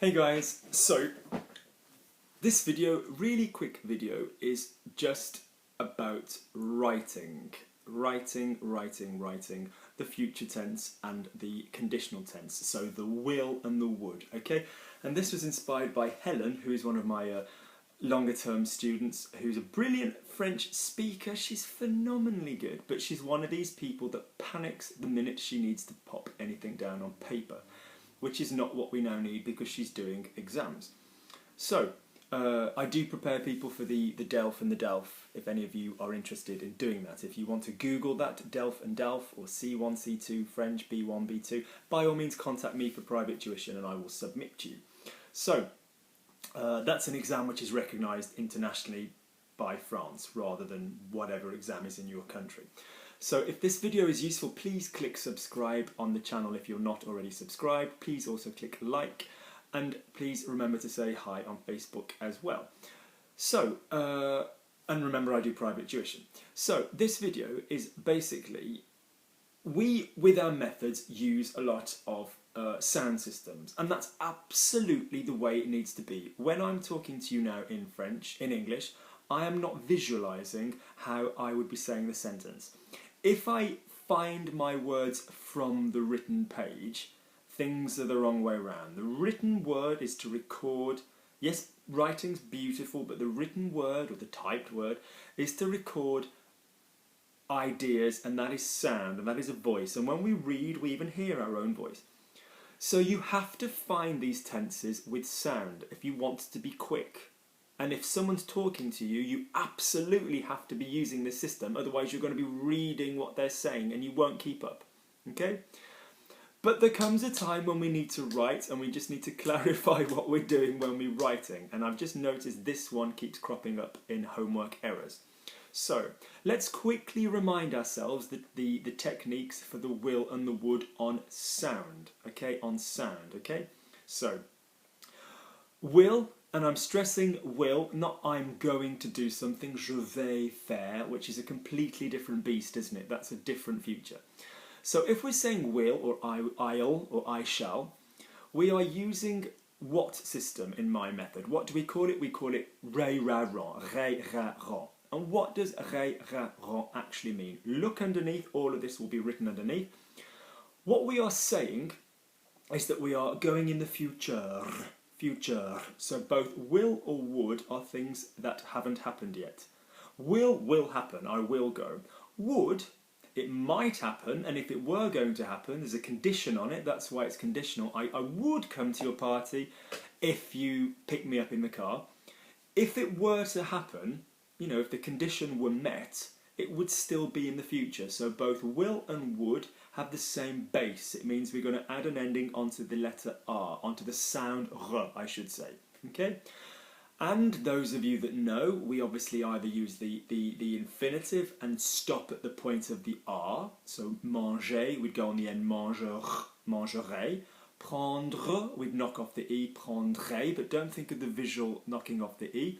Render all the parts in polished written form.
Hey guys, so this video, really quick video, is just about writing, the future tense and the conditional tense, so the will and the would, okay? And this was inspired by Helen, who is one of my longer term students, who's a brilliant French speaker. She's phenomenally good, but she's one of these people that panics the minute she needs to pop anything down on paper, which is not what we now need because she's doing exams. So, I do prepare people for the DELF and the DELF, if any of you are interested in doing that. If you want to Google that, DELF and DELF, or C1, C2, French, B1, B2, by all means contact me for private tuition and I will submit to you. So, that's an exam which is recognised internationally by France, rather than whatever exam is in your country. So if this video is useful, please click subscribe on the channel if you're not already subscribed. Please also click like, and please remember to say hi on Facebook as well. So, and remember I do private tuition. So this video is basically, we with our methods use a lot of sound systems, and that's absolutely the way it needs to be. When I'm talking to you now in French, in English, I am not visualising how I would be saying the sentence. If I find my words from the written page, things are the wrong way around. The written word is to record, yes, writing's beautiful, but the written word, or the typed word, is to record ideas, and that is sound, and that is a voice. And when we read, we even hear our own voice. So you have to find these tenses with sound if you want to be quick. And if someone's talking to you, you absolutely have to be using this system, otherwise you're going to be reading what they're saying and you won't keep up, okay? But there comes a time when we need to write and we just need to clarify what we're doing when we're writing, and I've just noticed this one keeps cropping up in homework errors. So, let's quickly remind ourselves that the techniques for the will and the would on sound, okay? On sound, okay? So, will, and I'm stressing will, not I'm going to do something, je vais faire, which is a completely different beast, isn't it? That's a different future. So if we're saying will, or I'll, or I shall, we are using what system in my method? What do we call it? We call it rais-rais-rions-riez-raient. And what does rais-rais-rions actually mean? Look underneath, all of this will be written underneath. What we are saying is that we are going in the future. Future. So both will or would are things that haven't happened yet. Will happen, I will go. Would, it might happen, and if it were going to happen, there's a condition on it, that's why it's conditional. I would come to your party if you pick me up in the car. If it were to happen, you know, if the condition were met, it would still be in the future. So both will and would have the same base. It means we're going to add an ending onto the letter R, onto the sound R, I should say. Okay? And those of you that know, we obviously either use the infinitive and stop at the point of the R. So manger, we'd go on the end, manger, mangerai. Prendre, we'd knock off the E, prendrai, but don't think of the visual knocking off the E.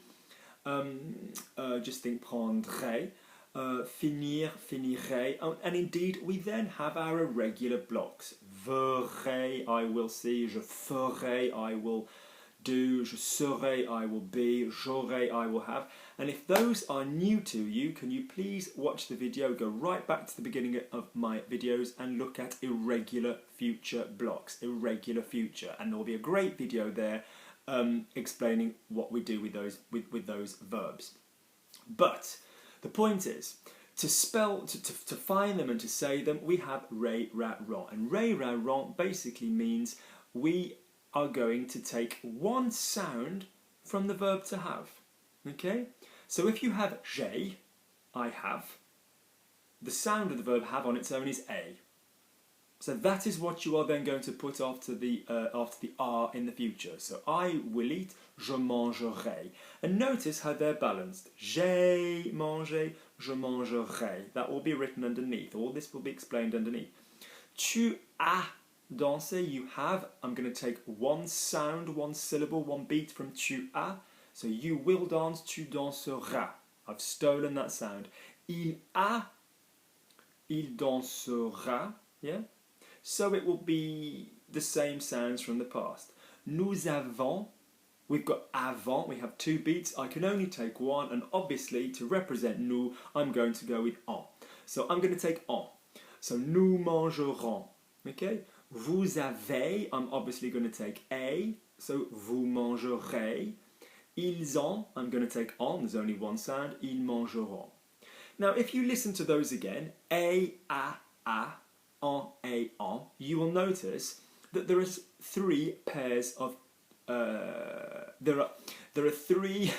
Just think prendrai. Finir, finirai, and indeed we then have our irregular blocks. Verrai, I will see, je ferai, I will do, je serai, I will be, j'aurai, I will have. And if those are new to you, can you please watch the video, go right back to the beginning of my videos and look at irregular future blocks, irregular future, and there will be a great video there explaining what we do with those verbs. But the point is, to find them and to say them, we have rais-rais-rions. And rais-rais-rions basically means we are going to take one sound from the verb to have. Okay? So if you have j'ai, I have, the sound of the verb have on its own is a. So that is what you are then going to put after the R in the future. So I will eat, je mangerai. And notice how they're balanced. J'ai mangé, je mangerai. That will be written underneath. All this will be explained underneath. Tu as dansé, you have. I'm going to take one sound, one syllable, one beat from tu as. So you will dance, tu danseras. I've stolen that sound. Il a, il dansera. Yeah? So it will be the same sounds from the past. nous avons, we've got avant, we have two beats, I can only take one, and obviously to represent nous, I'm going to go with en. So I'm going to take en. So nous mangerons, okay? Vous avez, I'm obviously going to take a, so vous mangerez. Ils ont, I'm going to take en, there's only one sound, ils mangeront. Now if you listen to those again, a, en, you will notice that there are three pairs of there are three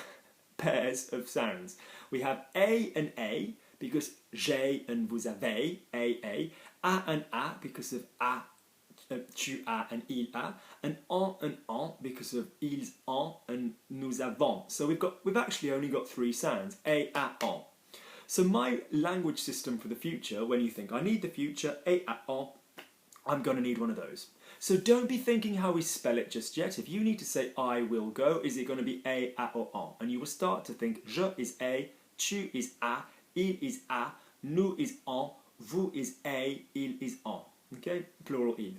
pairs of sounds. We have a and a because j'ai and vous avez, a and a because of a, tu as and il a, and en because of ils ont and nous avons. So we've actually only got three sounds, a, en. So my language system for the future, when you think I need the future, a, en, I'm going to need one of those. So don't be thinking how we spell it just yet. If you need to say I will go, is it going to be a, or en? And you will start to think je is a, tu is a, il is a, nous is en, vous is a, il is en. Okay, plural il.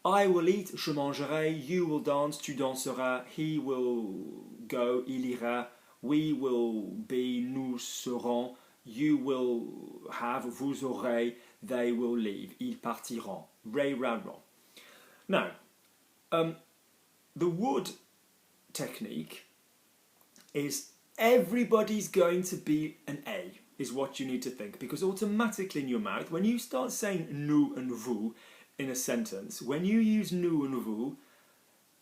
I will eat, je mangerai, you will dance, tu danseras, he will go, il ira, we will be, nous serons, you will have, vous aurez, they will leave, ils partiront, rais-rais-rions. Now, the would technique is everybody's going to be an A, is what you need to think, because automatically in your mouth, when you start saying nous and vous in a sentence, when you use nous and vous,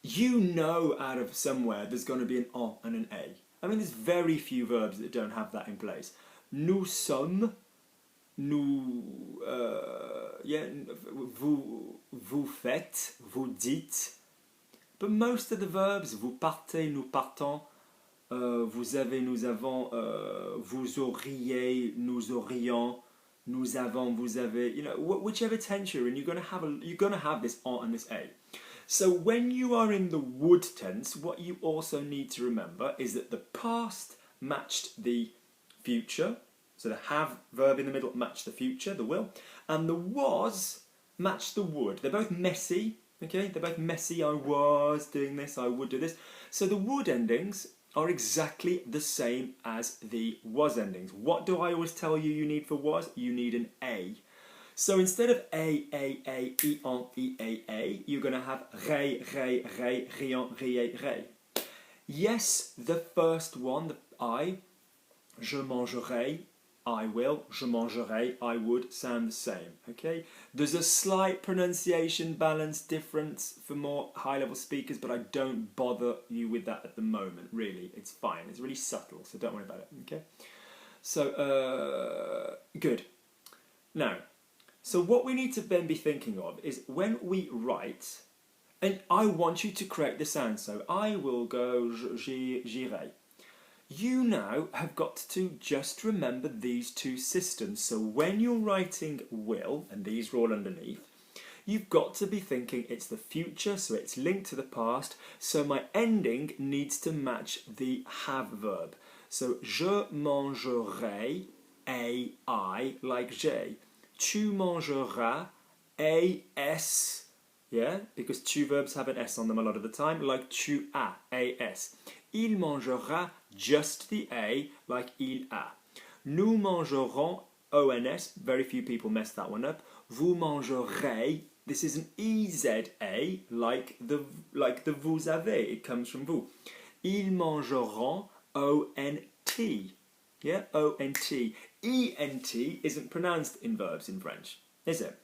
you know out of somewhere there's going to be an en and an a. I mean, there's very few verbs that don't have that in place. Nous sommes, nous, vous faites, vous dites. But most of the verbs, vous partez, nous partons, vous avez, nous avons, vous auriez, nous aurions, nous avons, vous avez, you know, whichever tense you're in, you're going to have this en and this a. So when you are in the would tense, what you also need to remember is that the past matched the future, so the have verb in the middle matched the future, the will, and the was matched the would. They're both messy, okay? They're both messy. I was doing this, I would do this. So the would endings are exactly the same as the was endings. What do I always tell you need for was? You need an a. So instead of a, ion, a, you're going to have rais-rais-rions-riez-raient. Yes, the first one, the I, je mangerai, I will, je mangerai, I would, sound the same, okay? There's a slight pronunciation balance difference for more high-level speakers, but I don't bother you with that at the moment, really. It's fine, it's really subtle, so don't worry about it, okay? So, good. Now, so what we need to then be thinking of is when we write, and I want you to correct the sound, so I will go, j'irai. You now have got to just remember these two systems. So when you're writing will, and these are all underneath, you've got to be thinking it's the future, so it's linked to the past, so my ending needs to match the have verb. So je mangerai, a, I, like j'ai. Tu mangeras, a, s, yeah, because two verbs have an s on them a lot of the time, like tu as, a, s. Il mangera, just the a, like il a. Nous mangerons, ons, very few people mess that one up. Vous mangerez, this is an eza, like the vous avez, it comes from vous. Ils mangeront, ont. Yeah, O-N-T. E-N-T isn't pronounced in verbs in French, is it?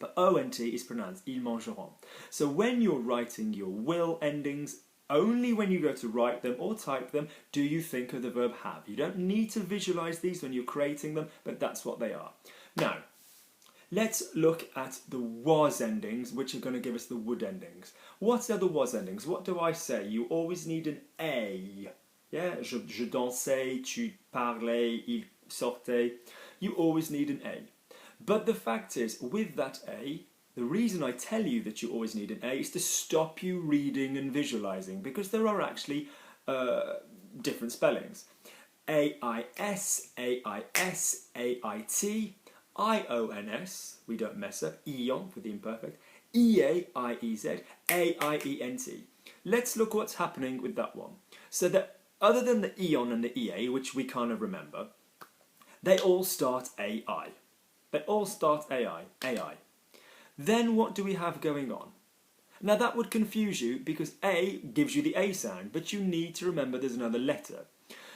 But O-N-T is pronounced, ils mangeront. So when you're writing your will endings, only when you go to write them or type them do you think of the verb have. You don't need to visualize these when you're creating them, but that's what they are. Now, let's look at the was endings, which are going to give us the would endings. What are the was endings? What do I say? You always need an A. Yeah, je dansais, tu parlais, il sortait. You always need an A. But the fact is, with that A, the reason I tell you that you always need an A is to stop you reading and visualizing, because there are actually different spellings. A-I-S, A-I-S, A-I-T, I-O-N-S, we don't mess up, ion for the imperfect, E-A-I-E-Z, A-I-E-N-T. Let's look what's happening with that one. So that other than the eon and the EA, which we kind of remember, they all start AI. They all start AI. Then what do we have going on? Now that would confuse you because A gives you the A sound, but you need to remember there's another letter.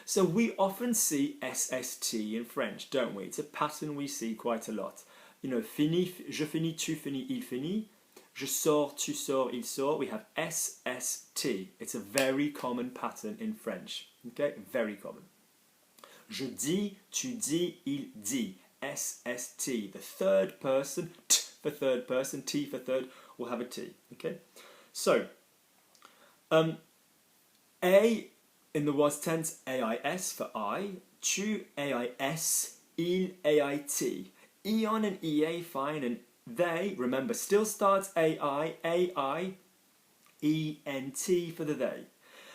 So we often see SST in French, don't we? It's a pattern we see quite a lot. You know, finis, je finis, tu finis, il finit. Je sors, tu sors, il sort. We have SST. It's a very common pattern in French. Okay, very common. Je dis, tu dis, il dit. SST. The third person, T for third person, T for third, will have a T. Okay, so A in the was tense, AIS for I. Tu, AIS. Il, AIT. Eon and EA fine, and they, remember, still starts AI, A-I-E-N-T for the they.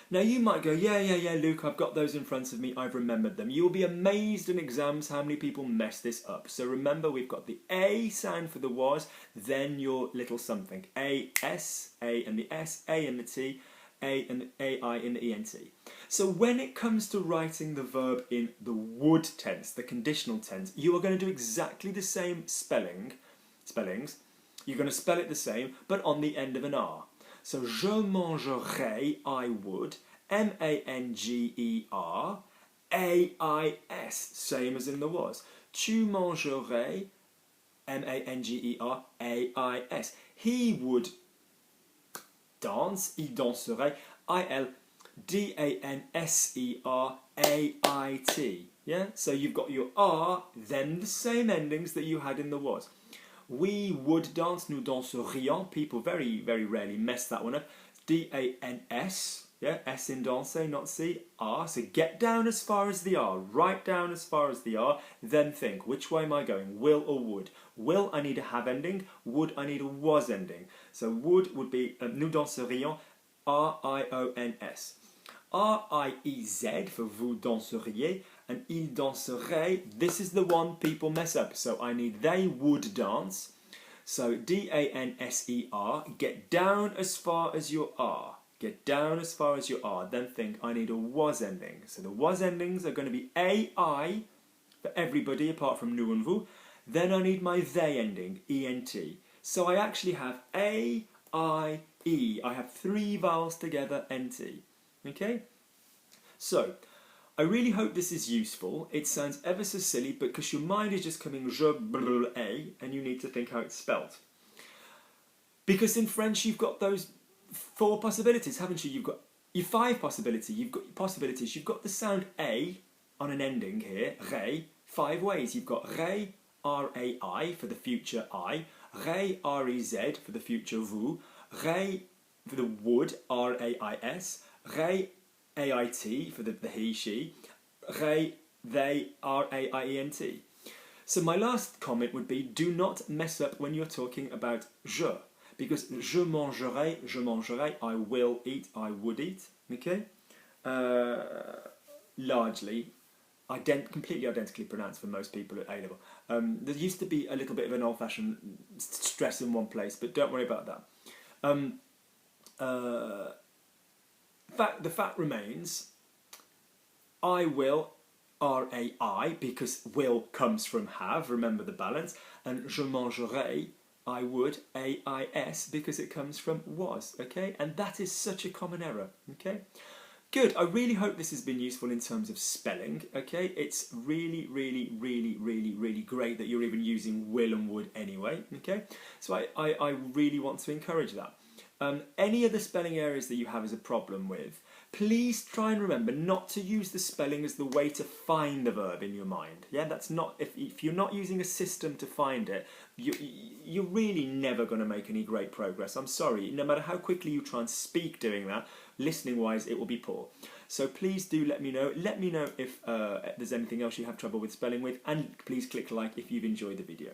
Now you might go, yeah, Luke, I've got those in front of me, I've remembered them. You'll be amazed in exams how many people mess this up. So remember, we've got the A sound for the was, then your little something. A-S, A and the S, A and the T, A and the A-I and the E-N-T. So when it comes to writing the verb in the would tense, the conditional tense, you are going to do exactly the same spellings. You're going to spell it the same, but on the end of an R. So, je mangerai, I would, M-A-N-G-E-R, A-I-S, same as in the was. Tu mangerais, M-A-N-G-E-R, A-I-S. He would dance, il danserait, I-L, D-A-N-S-E-R-A-I-T. Yeah? So you've got your R, then the same endings that you had in the was. We would dance, nous danserions. People very, very rarely mess that one up. D-A-N-S, yeah, S in danser, not C, R. So get down as far as the R, write down as far as the R, then think, which way am I going, will or would? Will, I need a have ending, would, I need a was ending. So would be nous danserions, R-I-O-N-S. R-I-E-Z for vous danseriez, and il danserait, this is the one people mess up. So I need they would dance. So D-A-N-S-E-R, get down as far as your R. Get down as far as your R. Then think, I need a was ending. So the was endings are going to be A-I for everybody apart from nous and vous. Then I need my they ending, E-N-T. So I actually have A-I-E. I have three vowels together, N-T. Okay? So, I really hope this is useful. It sounds ever so silly, but because your mind is just coming je, brr, a, and you need to think how it's spelled. Because in French you've got those four possibilities, haven't you? You've got your five possibilities. You've got the sound A on an ending here, rais, five ways. You've got rais, R-A-I for the future I, rais, R-E-Z for the future vous, rais for the would, R-A-I-S, rais, A-I-T for the he, she, rais, they, R-A-I-E-N-T. So my last comment would be, do not mess up when you're talking about je, because je mangerai, I will eat, I would eat, okay? Largely, completely identically pronounced for most people at A-level. There used to be a little bit of an old-fashioned stress in one place, but don't worry about that. The fact remains, I will, R-A-I, because will comes from have, remember the balance, and je mangerai, I would, A-I-S, because it comes from was, okay? And that is such a common error, okay? Good, I really hope this has been useful in terms of spelling, okay? It's really great that you're even using will and would anyway, okay? So I really want to encourage that. Any other spelling areas that you have as a problem with, please try and remember not to use the spelling as the way to find the verb in your mind. Yeah, that's not, if you're not using a system to find it, you're really never going to make any great progress. I'm sorry, no matter how quickly you try and speak doing that, listening wise it will be poor. So please do let me know if there's anything else you have trouble with spelling with, and please click like if you've enjoyed the video.